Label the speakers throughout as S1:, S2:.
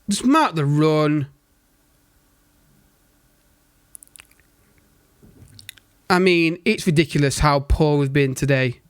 S1: Just mark the run. I mean, it's ridiculous how poor we've been today.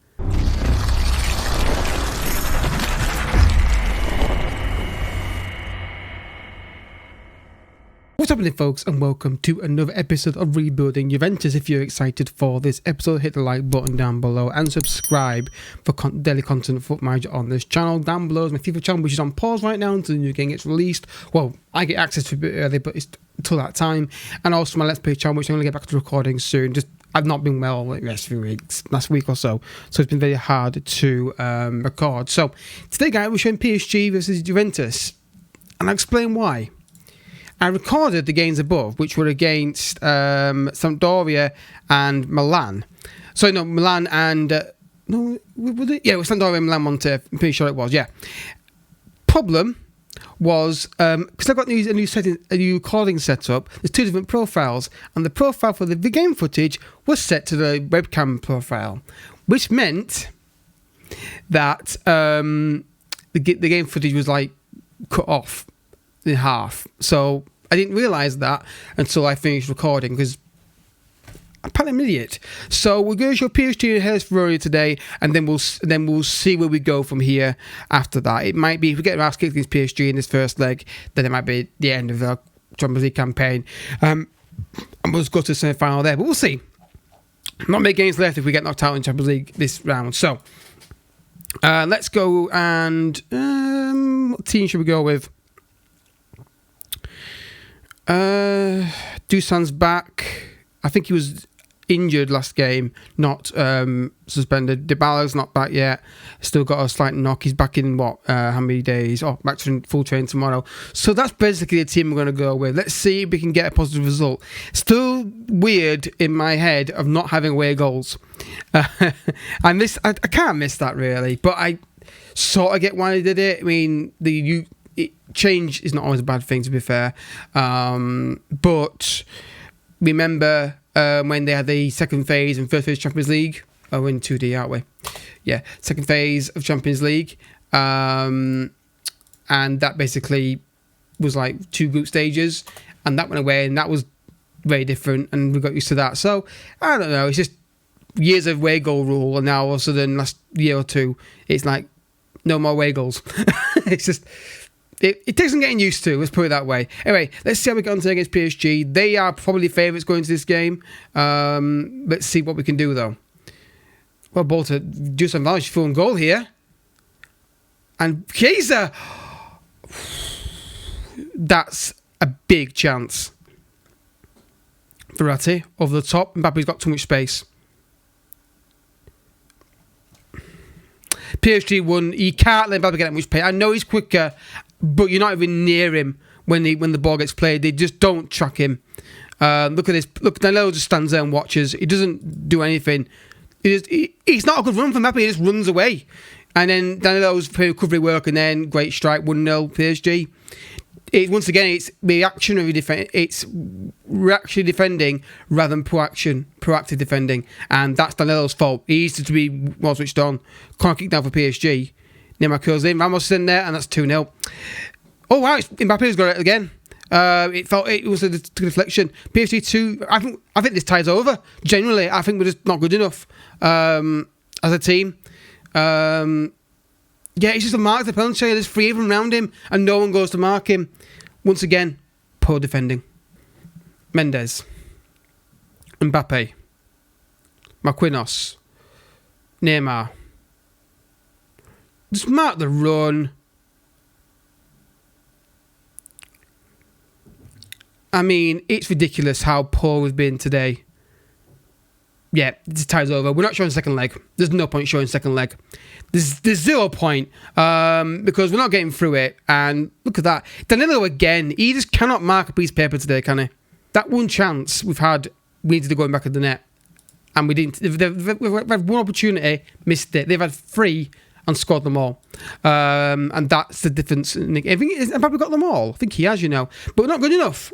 S1: What's happening, folks, and welcome to another episode of Rebuilding Juventus. If you're excited for this episode, hit the like button down below and subscribe for daily content for manager on this channel. Down below is my FIFA channel, which is on pause right now until the new game gets released. Well, I get access to it a bit early, but it's until that time. And also my Let's Play channel, which I'm going to get back to recording soon. I've not been well like the last few weeks, last week or so it's been very hard to record. So today, guys, we're showing PSG versus Juventus, and I'll explain why. I recorded the games above, which were against Sampdoria and Milan. So no, Milan and no, was it? Yeah, it was Sampdoria and Milan Monte. I'm pretty sure it was. Yeah. Problem was because I've got a new recording setup. There's two different profiles, and the profile for the game footage was set to the webcam profile, which meant that the game footage was like cut off in half. So I didn't realise that until I finished recording, because I'm an idiot. So we're going to show PSG and Hellas Verona today, and then we'll see where we go from here after that. It might be, if we get our ass kicked against PSG in this first leg, then it might be the end of the Champions League campaign. And we'll just go to the semi-final there, but we'll see. Not many games left if we get knocked out in Champions League this round. So let's go, and what team should we go with? Dusan's back. I think he was injured last game, not suspended. Dybala's not back yet. Still got a slight knock. He's back in how many days? Oh, back to full train tomorrow. So that's basically the team we're going to go with. Let's see if we can get a positive result. Still weird in my head of not having away goals. I can't miss that really, but I sort of get why they did it. I mean, change is not always a bad thing, to be fair. But remember when they had the second phase and first phase of Champions League? Oh, we're in 2D, aren't we? Yeah, second phase of Champions League. And that basically was like two group stages, and that went away, and that was very different, and we got used to that. So, I don't know, it's just years of away goal rule, and now all of a sudden, last year or two, it's like, no more away goals. It's just... It takes some getting used to, let's put it that way. Anyway, let's see how we get on today against PSG. They are probably favourites going to this game. Let's see what we can do, though. Well, Bolter, Dusan Vlahovic full goal here. And Chiesa! That's a big chance. Verratti over the top. Mbappe's got too much space. PSG won. He can't let Mbappe get that much pace. I know he's quicker, but you're not even near him when the ball gets played. They just don't track him. Look at this. Look, Danilo just stands there and watches. He doesn't do anything. He's not a good run for Mbappe. He just runs away. And then Danilo's recovery work, and then great strike, 1-0 PSG. Once again, it's reactionary defense. It's reactionary defending rather than proactive defending, and that's Danilo's fault. He needs to be well switched on. Corner kick down for PSG. Neymar curls in. Ramos is in there, and that's 2-0. Oh wow, Mbappe's got it again. It was a deflection. PSG 2. I think this ties over. Generally, I think we're just not good enough as a team. Yeah, it's just a mark the penalty. There's three of them around him, and no one goes to mark him. Once again, poor defending. Mendes, Mbappe, Marquinhos, Neymar. Just mark the run. I mean, it's ridiculous how poor we've been today. Yeah, this ties over. We're not showing second leg. There's no point showing second leg. There's 0 point because we're not getting through it. And look at that. Danilo again. He just cannot mark a piece of paper today, can he? That one chance we've had, we needed to go back at the net. And we didn't. We've had one opportunity, missed it. They've had 3 and scored them all. And that's the difference. I think he's probably got them all. I think he has, but not good enough.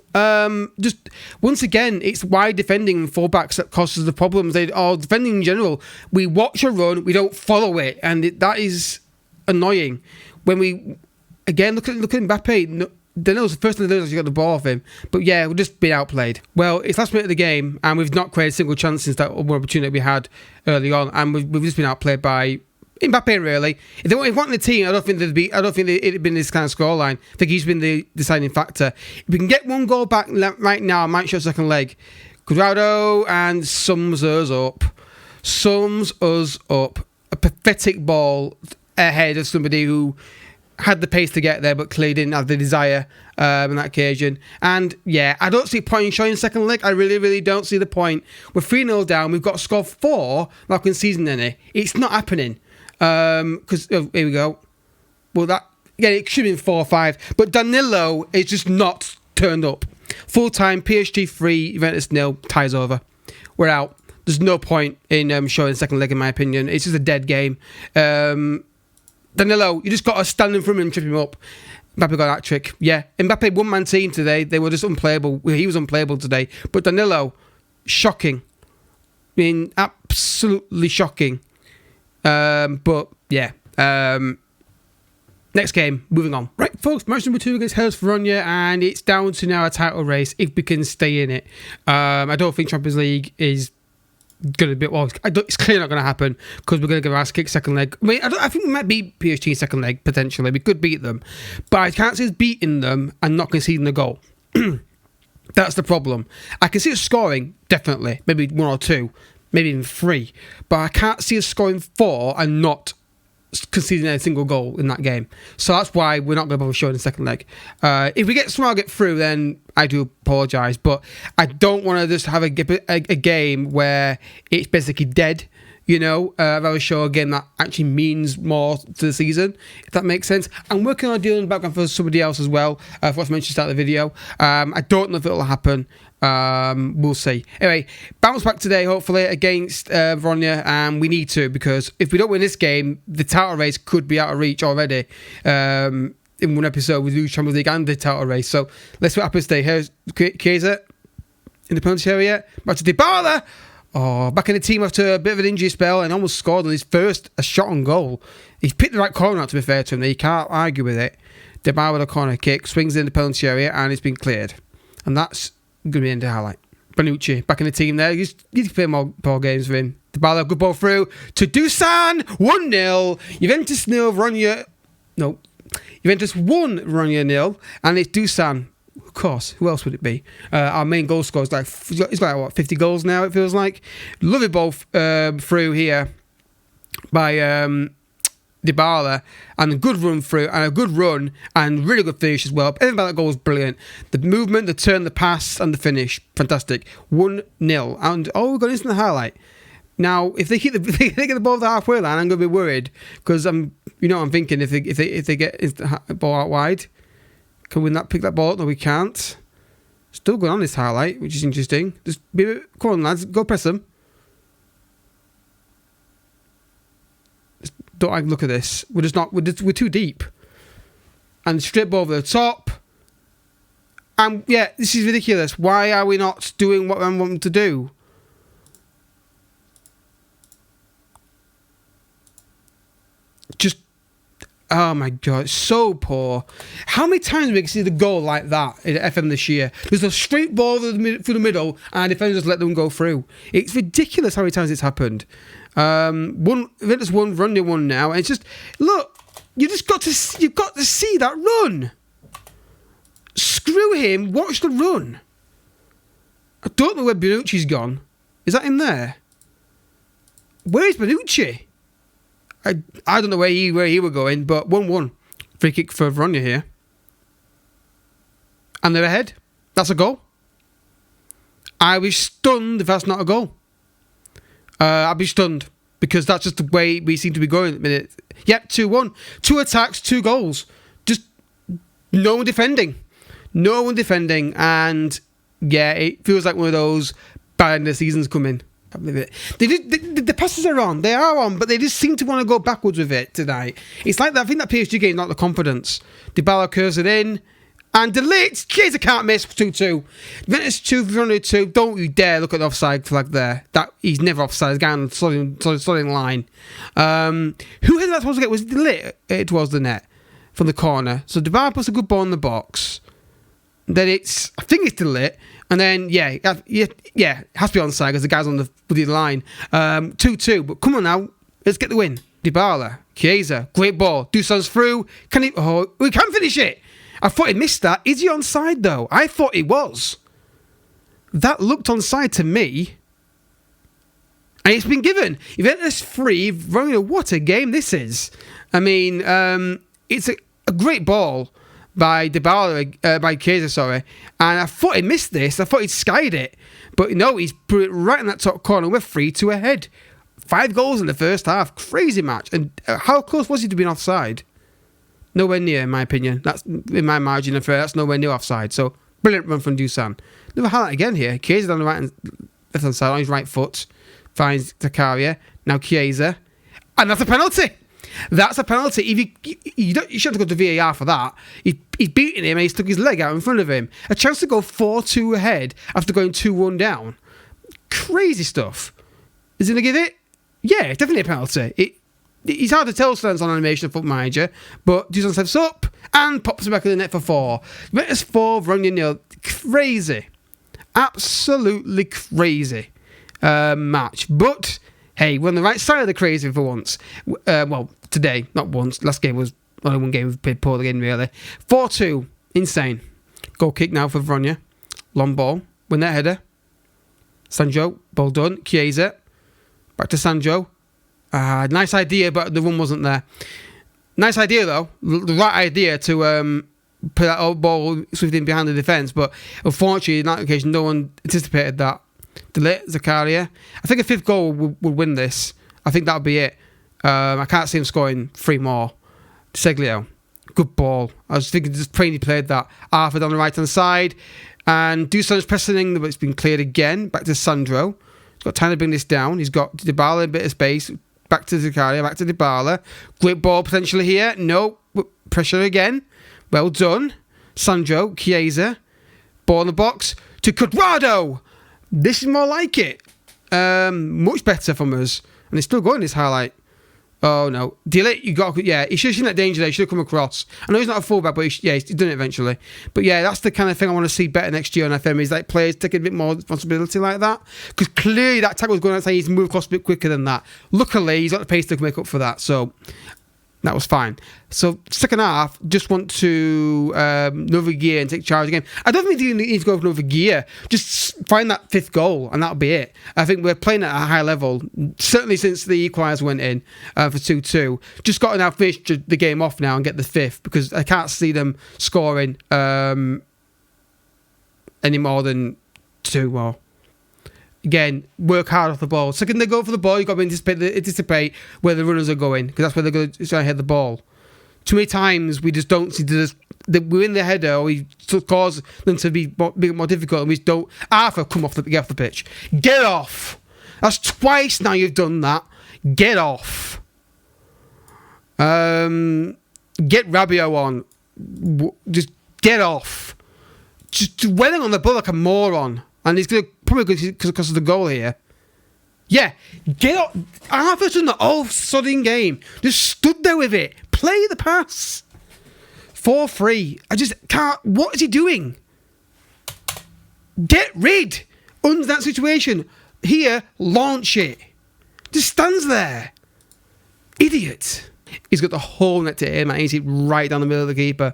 S1: Just once again, it's wide defending fullbacks that causes the problems. Or defending in general. We watch a run, we don't follow it, and that is annoying. When we again look at Mbappe. Danilo's the first thing they do is got the ball off him. But yeah, we've just been outplayed. Well, it's last minute of the game, and we've not created a single chance since that one opportunity we had early on, and we've just been outplayed by Mbappe. Really, if they wanted the team, I don't think it'd been this kind of scoreline. I think he's been the deciding factor. If we can get one goal back right now, I might show second leg. Cuadrado and sums us up. A pathetic ball ahead of somebody who had the pace to get there, but clearly didn't have the desire on that occasion. And yeah, I don't see a point in showing second leg. I really, really don't see the point. We're 3-0 down. We've got to score 4 like in season any. It's not happening. Because here we go. Well, it should have been 4-5. But Danilo is just not turned up. Full time, PSG 3, Juventus 0, ties over. We're out. There's no point in showing second leg, in my opinion. It's just a dead game. Danilo, you just got to stand in front of him and trip him up. Mbappe got that trick. Yeah, Mbappe one-man team today. They were just unplayable. He was unplayable today. But Danilo, shocking. I mean, absolutely shocking. But yeah. Next game, moving on. Right, folks, match number 2 against Hellas Verona, and it's down to now a title race if we can stay in it. I don't think Champions League is going to be, well, it's clearly not going to happen because we're going to give our ass kick second leg. I mean, I think we might beat PSG second leg potentially. We could beat them, but I can't see us beating them and not conceding a goal. That's the problem. I can see us scoring, definitely, maybe 1 or 2, maybe even 3, but I can't see us scoring 4 and not conceding a single goal in that game. So that's why we're not going to bother showing the second leg. If we somehow get through, then I do apologise, but I don't want to just have a game where it's basically dead. I'd rather show a game that actually means more to the season, if that makes sense. I'm working on a deal in the background for somebody else as well. I forgot to mention at the start of the video. I don't know if it'll happen. We'll see. Anyway, bounce back today, hopefully, against Verona, and we need to, because if we don't win this game, the title race could be out of reach already. In one episode, we lose Champions League and the title race. So let's see what happens today. Here's Chiesa in the penalty area. Back to Dybala. Oh, back in the team after a bit of an injury spell and almost scored on his first shot on goal. He's picked the right corner out, to be fair to him. You can't argue with it. Dybala with a corner kick, swings in the penalty area, and it's been cleared. And that's going to be the end of the highlight. Bonucci back in the team there. He's playing more games for him. Dybala, good ball through to Dusan. 1-0. Juventus 0, Verona. No. Juventus 1, Verona 0. And it's Dusan. Of course, who else would it be? Our main goal scorer is he's got what, 50 goals now, it feels like. Lovely ball through here by Dybala, and a good run through, and a good run, and really good finish as well. Everything about that goal was brilliant. The movement, the turn, the pass, and the finish, fantastic. 1-0, and we've got instant highlight. Now, if they get the ball to the halfway line, I'm going to be worried, because I'm thinking if they get the ball out wide. Can we not pick that ball up? No, we can't. Still going on this highlight, which is interesting. Come on, lads, go press them. Don't look at this. We're too deep. And straight ball over the top. And yeah, this is ridiculous. Why are we not doing what I want them to do? Oh my god, it's so poor. How many times have we see the goal like that in FM this year? There's a straight ball through the middle and defenders let them go through. It's ridiculous how many times it's happened. Juventus 1, Verona 1 now, and it's just, look, you've got to see that run. Screw him, watch the run. I don't know where Bonucci's gone. Is that him there? Where's Bonucci? I don't know where he were going, but 1-1. Free kick for Verona here. And they're ahead. That's a goal. I was stunned if that's not a goal. I'd be stunned, because that's just the way we seem to be going at the minute. Yep, 2-1. 2 attacks, 2 goals. Just no one defending. No one defending. And yeah, it feels like one of those bad end of the seasons coming. The passes are on. They are on, but they just seem to want to go backwards with it tonight. It's like that. I think that PSG game, not the confidence. Dybala curves it in, and delete. Chiesa can't miss. 2-2. Juventus 2, Verona 2. Don't you dare look at the offside flag there. That he's never offside. He's going solid in line. Who had that supposed to get? Was it delete? It was the net from the corner. So Dybala puts a good ball in the box. then it's, I think it's to the lit, and then, yeah, it has to be onside because the guy's on the bloody line. 2-2, but come on now, let's get the win. Dybala, Chiesa, great ball. Duson's through. Can he? Oh, we can finish it. I thought he missed that. Is he onside though? I thought he was. That looked onside to me. And it's been given. Juventus 3. What a game this is. I mean, it's a great ball by Dybala, by Chiesa, sorry. And I thought he missed this. I thought he'd skied it. But no, he's put it right in that top corner. We're 3-2 ahead. 5 goals in the first half. Crazy match. And how close was he to being offside? Nowhere near, in my opinion. That's in my margin of error. That's nowhere near offside. So, brilliant run from Dusan. Another highlight again here. Chiesa down the left hand side on his right foot. Finds Zakaria. Now Chiesa. And that's a penalty. That's a penalty. If you shouldn't go to VAR for that. He's beating him and he stuck his leg out in front of him. A chance to go 4-2 ahead after going 2-1 down. Crazy stuff. Is he going to give it? Yeah, it's definitely a penalty. It's hard to tell stands on animation of Foot Manager, but Dusan steps up and pops it back in the net for 4. Juventus 4, Verona 0. Crazy. Absolutely crazy match. But, hey, we're on the right side of the crazy for once. Well, today, not once. Last game was only one game we've played poorly in, really. 4-2. Insane. Goal kick now for Verona. Long ball. Win that header. Sancho. Ball done. Chiesa. Back to Sancho. Nice idea, but the run wasn't there. Nice idea, though. The right idea to put that ball swift in behind the defence, but unfortunately, in that occasion, no one anticipated that. Delete Zakaria. I think a 5th goal would win this. I think that would be it. I can't see him scoring 3 more. Seglio. Good ball. I was thinking, just praying he played that. Arthur on the right-hand side. And Dusan's pressing, but it's been cleared again. Back to Sandro. He's got time to bring this down. He's got Dybala a bit of space. Back to Zakaria, back to Dybala. Great ball potentially here. No. Pressure again. Well done. Sandro, Chiesa. Ball in the box to Cuadrado. This is more like it. Much better from us. And he's still going this highlight. Oh, no. Delete, you got... Yeah, he should have seen that danger there. He should have come across. I know he's not a fullback, but he's done it eventually. But yeah, that's the kind of thing I want to see better next year on FM, is like players taking a bit more responsibility like that. Because clearly that tackle was going outside. He's moved across a bit quicker than that. Luckily, he's got the pace to make up for that. So that was fine. So second half, just want to another gear and take charge again. I don't think you need to go for another gear. Just find that 5th goal and that'll be it. I think we're playing at a high level, certainly since the equaliser went in for 2-2. Just got to now finish the game off now and get the 5th, because I can't see them scoring any more than 2 more. Again, work hard off the ball. Second they go for the ball, you've got to anticipate where the runners are going, because that's where they're going to try to hit the ball. Too many times we just don't see we're in the header, or we cause them to be more difficult, and we don't. Arthur, get off the pitch. Get off. That's twice now you've done that. Get off. Get Rabiot on. Just get off. Just dwelling on the ball like a moron. And he's going to probably because of the goal here. Yeah, get up. Arthur's done the whole sodding game. Just stood there with it. Play the pass. 4-3. I just can't. What is he doing? Get rid. Under that situation. Here, launch it. Just stands there. Idiot. He's got the whole net to aim at. He's right down the middle of the keeper.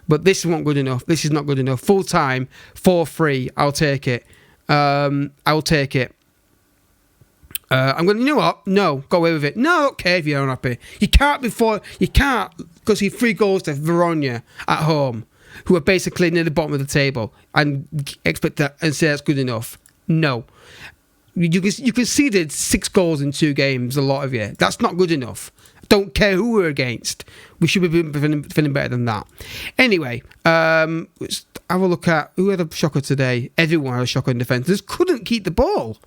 S1: But this isn't good enough. This is not good enough. Full time, 4-3. I'll take it. I'll take it. I'm going to, you know what? No, go away with it. No, I don't care if you're unhappy. You can't because he 3 goals to Verona at home, who are basically near the bottom of the table, and expect that and say that's good enough. No. You conceded 6 goals in 2 games, a lot of you. That's not good enough. Don't care who we're against. We should be feeling better than that. Anyway, let's have a look at who had a shocker today. Everyone had a shocker in defence. Just couldn't keep the ball.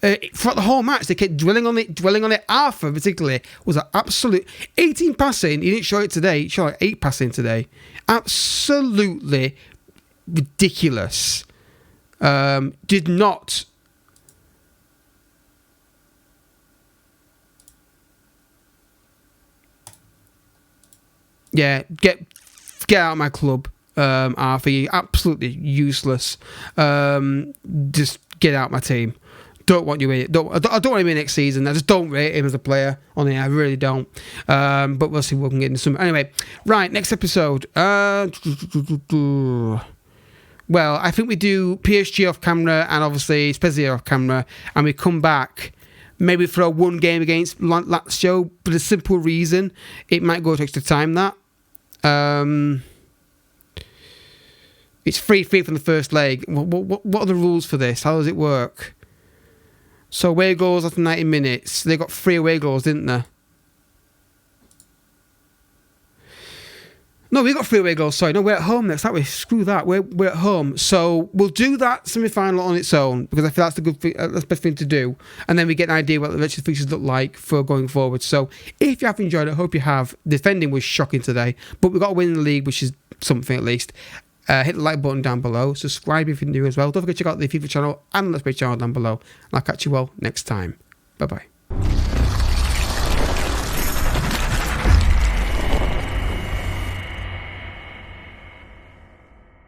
S1: Throughout the whole match, they kept dwelling on it. Arthur, particularly, was an absolute 18 passing. He didn't show it today. He showed 8 passing today. Absolutely ridiculous. Did not. Yeah, get out of my club. are for you. Absolutely useless. Just get out my team. Don't want you in it. I don't want him in next season. I just don't rate him as a player on it. I really don't. But we'll see what we can get into some. Anyway, right, next episode. Well, I think we do PSG off camera and obviously Spezia off camera, and we come back maybe for a one game against Lazio, but a simple reason it might go to extra time. That it's 3-3 from the first leg. What are the rules for this? How does it work? So away goals after 90 minutes. They got 3 away goals, didn't they? No, we got 3 away goals. Sorry, no, we're at home next, aren't we? Screw that. We're at home. So we'll do that semi-final on its own because I feel that's the good thing, that's the best thing to do. And then we get an idea what the rest of the features look like for going forward. So if you have enjoyed it, I hope you have. Defending was shocking today, but we got a win in the league, which is something at least. Hit the like button down below. Subscribe if you're new as well. Don't forget to check out the FIFA channel and Let's Play channel down below. And I'll catch you all next time. Bye bye.